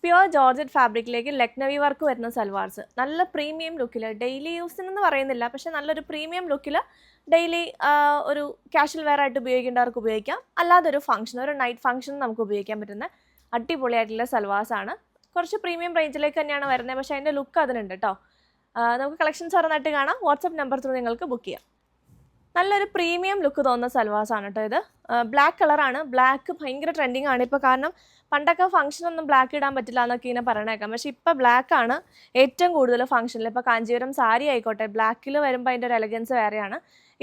Pure georgette ഫാബ്രിക്കിലേക്ക് Lucknowi work വരുന്ന സൽവാർസ്. നല്ല premium ലുക്കിൽ, ഡെയിലി യൂസിനെന്ന് പറയുന്നില്ല, പക്ഷേ നല്ലൊരു പ്രീമിയം ലുക്കിൽ ഡെയിലി ഒരു കാഷ്വൽ വെയർ ആയിട്ട് ഉപയോഗിക്കേണ്ടവർക്ക് ഉപയോഗിക്കാം. അല്ലാതെ ഒരു ഫംഗ്ഷൻ, ഒരു നൈറ്റ് ഫംഗ്ഷൻ നമുക്ക് ഉപയോഗിക്കാൻ പറ്റുന്ന അടിപൊളിയായിട്ടുള്ള സൽവാർസാണ്. കുറച്ച് പ്രീമിയം റേഞ്ചിലേക്ക് തന്നെയാണ് വരുന്നത്, പക്ഷേ അതിൻ്റെ ലുക്ക് അതിനുണ്ട് കേട്ടോ. നമുക്ക് കളക്ഷൻസ് ഓരോന്നായിട്ട് കാണാം. വാട്സപ്പ് നമ്പർ ത്രൂ നിങ്ങൾക്ക് ബുക്ക് ചെയ്യാം. നല്ലൊരു പ്രീമിയം ലുക്ക് തോന്നുന്ന സൽവാസാണ് കേട്ടോ ഇത്. ബ്ലാക്ക് കളറാണ്. ബ്ലാക്ക് ഭയങ്കര ട്രെൻഡിങ് ആണ് ഇപ്പോൾ. കാരണം പണ്ടൊക്കെ ഫംഗ്ഷനൊന്നും ബ്ലാക്ക് ഇടാൻ പറ്റില്ല എന്നൊക്കെ ഇങ്ങനെ പറയണേക്കാം. പക്ഷേ ഇപ്പോൾ ബ്ലാക്ക് ആണ് ഏറ്റവും കൂടുതൽ ഫംഗ്ഷനിൽ. ഇപ്പോൾ കാഞ്ചീപുരം സാരി ആയിക്കോട്ടെ, ബ്ലാക്കിൽ വരുമ്പോൾ അതിൻ്റെ ഒരു എലഗൻസ് വേറെയാണ്.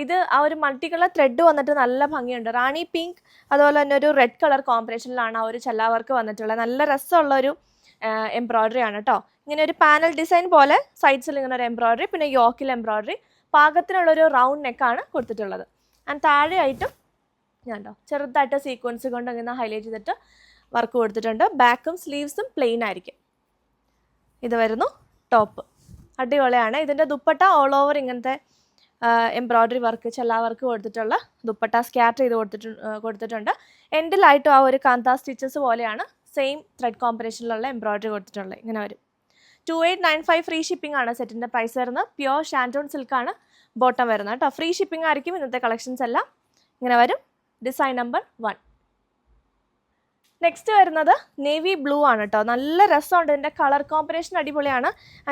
ഇത് ആ ഒരു മൾട്ടി കളർ ത്രെഡ് വന്നിട്ട് നല്ല ഭംഗിയുണ്ട്. റാണി പിങ്ക് അതുപോലെ തന്നെ ഒരു റെഡ് കളർ കോമ്പിനേഷനിലാണ് ആ ഒരു ചെല്ലാ വർക്ക് വന്നിട്ടുള്ളത്. നല്ല രസമുള്ളൊരു എംബ്രോയ്ഡറി ആണ് കേട്ടോ. ഇങ്ങനെ ഒരു പാനൽ ഡിസൈൻ പോലെ സൈഡ്സിൽ ഇങ്ങനെ ഒരു എംബ്രോയ്ഡറി, പിന്നെ യോക്കിൽ എംബ്രോയ്ഡറി, പാകത്തിനുള്ളൊരു റൗണ്ട് നെക്കാണ് കൊടുത്തിട്ടുള്ളത്. ആൻഡ് താഴെയായിട്ടും ഞാണ്ടോ ചെറുതായിട്ട് സീക്വൻസ് കൊണ്ട് ഇങ്ങനെ ഹൈലൈറ്റ് ചെയ്തിട്ട് വർക്ക് കൊടുത്തിട്ടുണ്ട്. ബാക്കും സ്ലീവ്സും പ്ലെയിൻ ആയിരിക്കും. ഇത് വരുന്നു ടോപ്പ്. അടിപൊളിയാണ്. ഇതിൻ്റെ ദുപ്പട്ട ഓൾ ഓവർ ഇങ്ങനത്തെ എംബ്രോയ്ഡറി വർക്ക്, ചെല്ലാ വർക്ക് കൊടുത്തിട്ടുള്ള ദുപ്പട്ട സ്കാറ്റർ ചെയ്ത് കൊടുത്തിട്ടുണ്ട്. എൻഡിലായിട്ടും ആ ഒരു കാന്ത സ്റ്റിച്ചസ് പോലെയാണ് സെയിം ത്രെഡ് കോമ്പിനേഷനിലുള്ള എംബ്രോയ്ഡറി കൊടുത്തിട്ടുള്ളത്. ഇങ്ങനെ വരും. 2895 ഫ്രീ ഷിപ്പിംഗ് ആണ് സെറ്റിൻ്റെ പ്രൈസ് വരുന്നത്. പ്യുവർ ഷാൻറ്റോൺ സിൽക്കാണ് ബോട്ടം വരുന്നത് കേട്ടോ. ഫ്രീ ഷിപ്പിംഗ് ആയിരിക്കും ഇന്നത്തെ കളക്ഷൻസ് എല്ലാം. ഇങ്ങനെ വരും. Design number 1. നെക്സ്റ്റ് വരുന്നത് നേവി ബ്ലൂ ആണ് കേട്ടോ. നല്ല രസമുണ്ട്. ഇതിൻ്റെ കളർ കോമ്പിനേഷൻ അടിപൊളിയാണ്.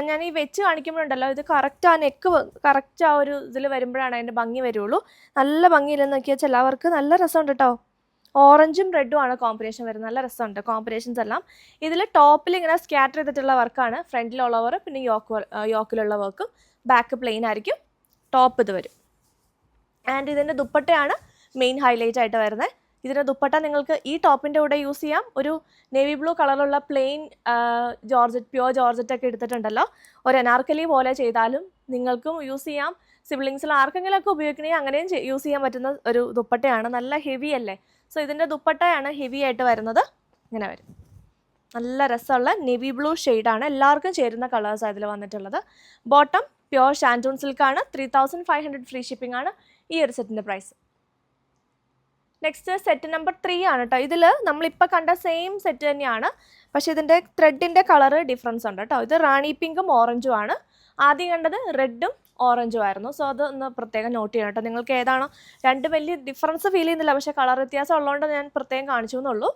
ഞാൻ ഈ വെച്ച് കാണിക്കുമ്പോഴുണ്ടല്ലോ, ഇത് കറക്റ്റ് ആ നെക്ക് കറക്റ്റ് ആ ഒരു ഇതിൽ വരുമ്പോഴാണ് അതിൻ്റെ ഭംഗി വരുള്ളൂ. നല്ല ഭംഗിയില്ലെന്ന് നോക്കിയാൽ ചിലവർക്ക് നല്ല രസമുണ്ട് കേട്ടോ. ഓറഞ്ചും റെഡും ആണ് കോമ്പിനേഷൻ വരുന്നത്. നല്ല രസമുണ്ട് കോമ്പിനേഷൻസ് എല്ലാം. ഇതിൽ ടോപ്പിൽ ഇങ്ങനെ സ്കാറ്റർ ചെയ്തിട്ടുള്ള വർക്കാണ്. ഫ്രണ്ടിലുള്ള വർക്ക്, പിന്നെ യോക്കിലുള്ള വർക്കും. ബാക്ക് പ്ലെയിൻ ആയിരിക്കും. ടോപ്പ് ഇത് വരും. ആൻഡ് ഇതിൻ്റെ ദുപ്പട്ടയാണ് മെയിൻ ഹൈലൈറ്റ് ആയിട്ട് വരുന്നത്. ഇതിൻ്റെ ദുപ്പട്ട നിങ്ങൾക്ക് ഈ ടോപ്പിൻ്റെ കൂടെ യൂസ് ചെയ്യാം. ഒരു നേവി ബ്ലൂ കളറുള്ള പ്ലെയിൻ ജോർജറ്റ്, പ്യുവർ ജോർജറ്റ് ഒക്കെ എടുത്തിട്ടുണ്ടല്ലോ, ഒരു അനാർക്കലി പോലെ ചെയ്താലും നിങ്ങൾക്കും യൂസ് ചെയ്യാം. സിബ്ലിങ്സിൽ ആർക്കെങ്കിലുമൊക്കെ ഉപയോഗിക്കണമെങ്കിൽ അങ്ങനെയും യൂസ് ചെയ്യാൻ പറ്റുന്ന ഒരു ദുപ്പട്ടയാണ്. നല്ല ഹെവി അല്ലേ. സോ ഇതിൻ്റെ ദുപ്പട്ടയാണ് ഹെവി ആയിട്ട് വരുന്നത്. ഇങ്ങനെ വരും. നല്ല രസമുള്ള നേവി ബ്ലൂ ഷെയ്ഡാണ്. എല്ലാവർക്കും ചേരുന്ന കളേഴ്സാണ് ഇതിൽ വന്നിട്ടുള്ളത്. ബോട്ടം പ്യുവർ ഷാൻറ്റൂൺ സിൽക്കാണ്. 3500 ഫ്രീ ഷിപ്പിംഗ് ആണ് ഈ ഒരു സെറ്റിൻ്റെ പ്രൈസ്. നെക്സ്റ്റ് സെറ്റ് നമ്പർ 3 ആണ് കേട്ടോ. ഇതിൽ നമ്മളിപ്പോൾ കണ്ട സെയിം സെറ്റ് തന്നെയാണ്, പക്ഷേ ഇതിൻ്റെ ത്രെഡിൻ്റെ കളറ് ഡിഫറൻസ് ഉണ്ട് കേട്ടോ. ഇത് റാണി പിങ്കും ഓറഞ്ചും ആണ്. ആദ്യം കണ്ടത് റെഡും ഓറഞ്ചും ആയിരുന്നു. സോ അത് ഒന്ന് പ്രത്യേകം നോട്ട് ചെയ്യണം കേട്ടോ. നിങ്ങൾക്ക് ഏതാണോ, രണ്ട് വലിയ ഡിഫറൻസ് ഫീൽ ചെയ്യുന്നില്ല, പക്ഷേ കളർ വ്യത്യാസം ഉള്ളതുകൊണ്ട് ഞാൻ പ്രത്യേകം കാണിച്ചു എന്നുള്ളൂ.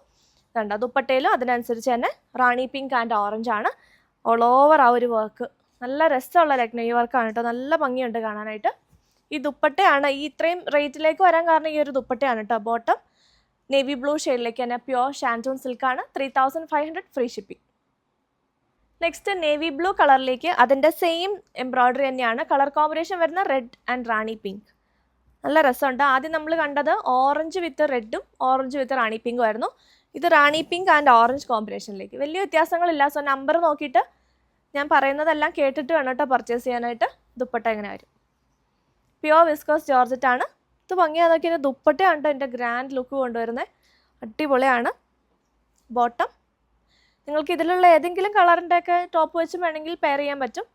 കണ്ടോ, ദുപ്പട്ടയിലും അതിനനുസരിച്ച് തന്നെ റാണി പിങ്ക് ആൻഡ് ഓറഞ്ച് ആണ്. ഓൾ ഓവർ ആ ഒരു വർക്ക് നല്ല രസമുള്ള ലക്നവി വർക്കാണ് കേട്ടോ. നല്ല ഭംഗിയുണ്ട് കാണാനായിട്ട്. ഈ ദുപ്പട്ടയാണ് ഈ ഇത്രയും റേറ്റിലേക്ക് വരാൻ കാരണം. ഈ ഒരു ദുപ്പട്ടയാണ് കേട്ടോ. ബോട്ടം നേവി ബ്ലൂ ഷെയ്ഡിലേക്ക് തന്നെ പ്യുവർ ഷാൻറ്റൂൺ സിൽക്കാണ്. 3500 free shipping. Next navy blue കളറിലേക്ക് അതിൻ്റെ സെയിം എംബ്രോയ്ഡറി തന്നെയാണ്. കളർ കോമ്പിനേഷൻ വരുന്ന റെഡ് ആൻഡ് റാണി പിങ്ക്. നല്ല രസമുണ്ട്. ആദ്യം നമ്മൾ കണ്ടത് ഓറഞ്ച് വിത്ത് റെഡും ഓറഞ്ച് വിത്ത് റാണി പിങ്കും ആയിരുന്നു. ഇത് റാണി പിങ്ക് ആൻഡ് ഓറഞ്ച് കോമ്പിനേഷനിലേക്ക്. വലിയ വ്യത്യാസങ്ങളില്ല. സോ നമ്പർ നോക്കിയിട്ട് ഞാൻ പറയുന്നതെല്ലാം കേട്ടിട്ട് വേണം കേട്ടോ പർച്ചേസ് ചെയ്യാനായിട്ട്. ദുപ്പട്ട എങ്ങനെ വരും? പ്യുവർ വിസ്കോസ് ജോർജറ്റ് ആണ്. ഇത് ഭംഗിയാന്ന് നോക്കിയാൽ ദുപ്പട്ടയാണ് കേട്ടോ എൻ്റെ ഗ്രാൻഡ് ലുക്ക് കൊണ്ടുവരുന്നത്. അടിപൊളിയാണ്. ബോട്ടം നിങ്ങൾക്ക് ഇതിലുള്ള ഏതെങ്കിലും കളറിൻ്റെ ഒക്കെ ടോപ്പ് വെച്ച് വേണമെങ്കിൽ പെയർ ചെയ്യാൻ പറ്റും.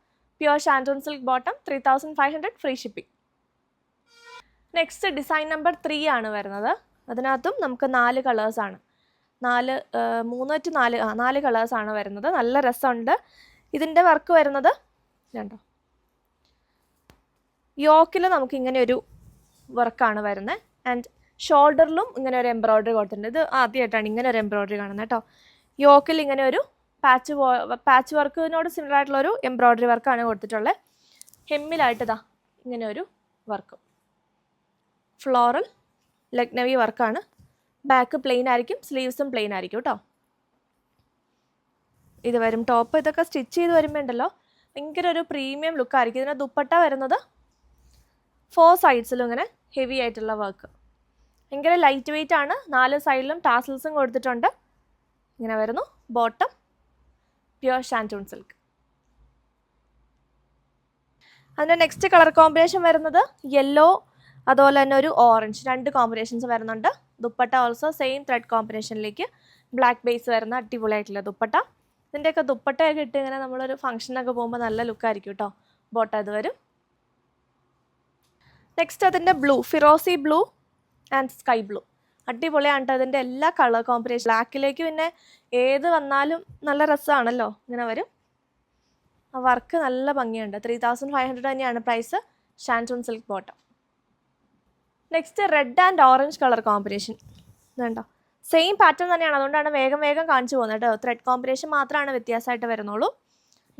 Pure shantoon silk bottom. 3500 free shipping. Next design number 3 ആണ് വരുന്നത്. അതിനകത്തും നമുക്ക് 4 കളേഴ്സാണ്. 4 കളേഴ്സാണ് വരുന്നത്. നല്ല രസമുണ്ട്. ഇതിൻ്റെ വർക്ക് വരുന്നത് കണ്ടോ, യോക്കിൽ നമുക്ക് ഇങ്ങനെ ഒരു വർക്കാണ് വരുന്നത്. ആൻഡ് ഷോൾഡറിലും ഇങ്ങനെ ഒരു എംബ്രോയ്ഡറി കൊടുത്തിട്ടുണ്ട്. ഇത് ആദ്യമായിട്ടാണ് ഇങ്ങനെ ഒരു എംബ്രോയ്ഡറി കാണുന്നത് കേട്ടോ. യോക്കിൽ ഇങ്ങനെ ഒരു പാച്ച് വർക്കിനോട് സിമിലർ ആയിട്ടുള്ളൊരു എംബ്രോയ്ഡറി വർക്കാണ് കൊടുത്തിട്ടുള്ളത്. ഹെമ്മിലായിട്ട് ഇതാ ഇങ്ങനെ ഒരു വർക്ക്, ഫ്ലോറൽ ലക്നവി വർക്കാണ്. ബാക്ക് പ്ലെയിൻ ആയിരിക്കും, സ്ലീവ്സും പ്ലെയിൻ ആയിരിക്കും കേട്ടോ. ഇത് വരും ടോപ്പ്. ഇതൊക്കെ സ്റ്റിച്ച് ചെയ്ത് വരുമ്പോൾ ഉണ്ടല്ലോ ഭയങ്കര ഒരു പ്രീമിയം ലുക്കായിരിക്കും. ഇതിൻ്റെ ദുപ്പട്ട വരുന്നത് 4 സൈഡ്സിലും ഇങ്ങനെ ഹെവി ആയിട്ടുള്ള വർക്ക്. ഭയങ്കര ലൈറ്റ് വെയ്റ്റ് ആണ്. 4 സൈഡിലും ടാസൽസും കൊടുത്തിട്ടുണ്ട്. ഇങ്ങനെ വരുന്നു. Bottom pure shantoon silk. അതിൻ്റെ നെക്സ്റ്റ് കളർ കോമ്പിനേഷൻ വരുന്നത് യെല്ലോ, അതുപോലെ തന്നെ ഒരു ഓറഞ്ച്, 2 കോമ്പിനേഷൻസ് വരുന്നുണ്ട്. ദുപ്പട്ട ഓൾസോ സെയിം ത്രെഡ് കോമ്പിനേഷനിലേക്ക് ബ്ലാക്ക് ബേസ് വരുന്ന അടിപൊളിയായിട്ടുള്ള ദുപ്പട്ട. ഇതിൻ്റെയൊക്കെ ദുപ്പട്ടയൊക്കെ ഇട്ട് ഇങ്ങനെ നമ്മളൊരു ഫംഗ്ഷനൊക്കെ പോകുമ്പോൾ നല്ല ലുക്കായിരിക്കും കേട്ടോ. ബോട്ട ഇത് വരും. നെക്സ്റ്റ് അതിൻ്റെ ബ്ലൂ, ഫിറോസി ബ്ലൂ ആൻഡ് സ്കൈ ബ്ലൂ. അടിപൊളിയാണ് കേട്ടോ ഇതിൻ്റെ എല്ലാ കളർ കോമ്പിനേഷൻ. ബ്ലാക്കിലേക്ക് പിന്നെ ഏത് വന്നാലും നല്ല രസമാണല്ലോ, ഇങ്ങനെ വരും. ആ വർക്ക് നല്ല ഭംഗിയുണ്ട്. 3500 തന്നെയാണ് price. Shantoon silk bottom. Next red and orange colour combination. ഇതുണ്ടോ, സെയിം പാറ്റേൺ തന്നെയാണ്, അതുകൊണ്ടാണ് വേഗം വേഗം കാണിച്ചു പോകുന്നത് കേട്ടോ. ത്രെഡ് കോമ്പിനേഷൻ മാത്രമാണ് വ്യത്യാസമായിട്ട് വരുന്നുള്ളൂ.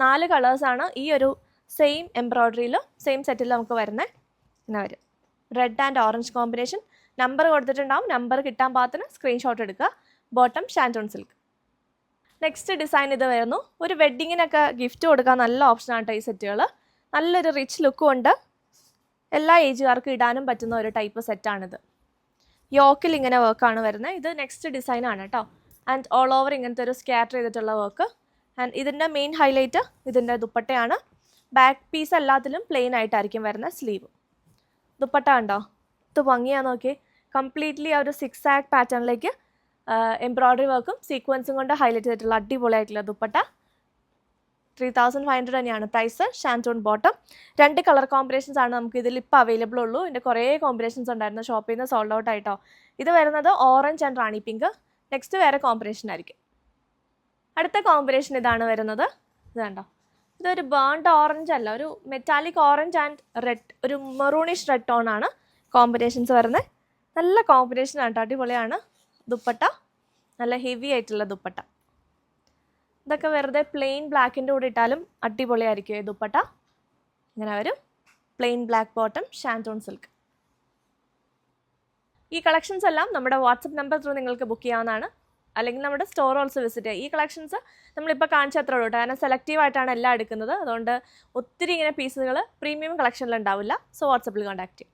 4 കളേഴ്സാണ് ഈ ഒരു സെയിം എംബ്രോയ്ഡറിയിൽ സെയിം സെറ്റിൽ നമുക്ക് വരുന്നത്. ഇങ്ങനെ വരും red and orange combination. Number കൊടുത്തിട്ടുണ്ടാവും, നമ്പർ കിട്ടാൻ പാകത്തിന് സ്ക്രീൻഷോട്ട് എടുക്കുക. Bottom shantoon silk. Next design ഇത് വരുന്നു. ഒരു വെഡ്ഡിങ്ങിനൊക്കെ ഗിഫ്റ്റ് കൊടുക്കാൻ നല്ല ഓപ്ഷനാണ് കേട്ടോ ഈ സെറ്റുകൾ. നല്ലൊരു റിച്ച് ലുക്കും ഉണ്ട്. എല്ലാ ഏജുകാർക്കും ഇടാനും പറ്റുന്ന ഒരു ടൈപ്പ് സെറ്റാണിത്. യോക്കിൽ ഇങ്ങനെ വർക്കാണ് വരുന്നത്. ഇത് നെക്സ്റ്റ് ഡിസൈനാണ് കേട്ടോ. ആൻഡ് ഓൾ ഓവർ ഇങ്ങനത്തെ ഒരു സ്കാറ്റർ ചെയ്തിട്ടുള്ള വർക്ക്. ആൻഡ് ഇതിൻ്റെ മെയിൻ ഹൈലൈറ്റ് ഇതിൻ്റെ ദുപ്പട്ടയാണ്. ബാക്ക് പീസ് എല്ലാത്തിലും പ്ലെയിൻ ആയിട്ടായിരിക്കും വരുന്ന സ്ലീവ്. ദുപ്പട്ട ഉണ്ടോ, ഇത് ഭംഗിയാന്ന് നോക്കി. കംപ്ലീറ്റ്ലി ആ ഒരു 6 ആഗ് പാറ്റേണിലേക്ക് എംബ്രോയ്ഡറി വർക്കും സീക്വൻസും കൊണ്ട് ഹൈലൈറ്റ് ചെയ്തിട്ടുള്ള അടിപൊളിയായിട്ടുള്ള ദുപ്പട്ട. 3500 തന്നെയാണ് price. Shantoon bottom. 2 colour combinations ആണ് നമുക്ക് ഇതിൽ ഇപ്പോൾ അവൈലബിൾ ഉള്ളൂ. ഇതിൻ്റെ കുറേ കോമ്പിനേഷൻസ് ഉണ്ടായിരുന്നു, ഷോപ്പിൽ നിന്ന് സോൾഡ് ഔട്ട് ആയിട്ടോ. ഇത് വരുന്നത് orange and rani pink. Next വേറെ കോമ്പിനേഷൻ ആയിരിക്കും. അടുത്ത കോമ്പിനേഷൻ ഇതാണ് വരുന്നത്. ഇത് കണ്ടോ, ഇതൊരു ബേൺഡ് ഓറഞ്ച് അല്ല, ഒരു മെറ്റാലിക് ഓറഞ്ച് ആൻഡ് റെഡ്, ഒരു മെറൂണിഷ് റെഡ് ടോൺ ആണ് കോമ്പിനേഷൻസ് വരുന്നത്. നല്ല കോമ്പിനേഷനാണ് കേട്ടോ, അടിപൊളിയാണ്. ദുപ്പട്ട നല്ല ഹെവി ആയിട്ടുള്ള ദുപ്പട്ട. ഇതൊക്കെ വെറുതെ പ്ലെയിൻ ബ്ലാക്കിൻ്റെ കൂടെ ഇട്ടാലും അടിപൊളിയായിരിക്കും ഈ ദുപ്പട്ട. ഇങ്ങനെ വരും. Plain black bottom shantoon silk. ഈ കളക്ഷൻസ് എല്ലാം നമ്മുടെ വാട്സപ്പ് നമ്പർ ത്രൂ നിങ്ങൾക്ക് ബുക്ക് ചെയ്യാവുന്നതാണ്, അല്ലെങ്കിൽ നമ്മുടെ സ്റ്റോർ ഓൾസോ വിസിറ്റ് ചെയ്യുക. ഈ കളക്ഷൻസ് നമ്മളിപ്പോൾ കാണിച്ച അത്ര ഉള്ളൂ, കാരണം സെലക്റ്റീവ് ആയിട്ടാണ് എല്ലാം എടുക്കുന്നത്. അതുകൊണ്ട് ഒത്തിരി ഇങ്ങനെ പീസുകൾ പ്രീമിയം കളക്ഷനിൽ ഉണ്ടാവില്ല. സോ വാട്സപ്പിൽ കോൺടാക്ട് ചെയ്യും.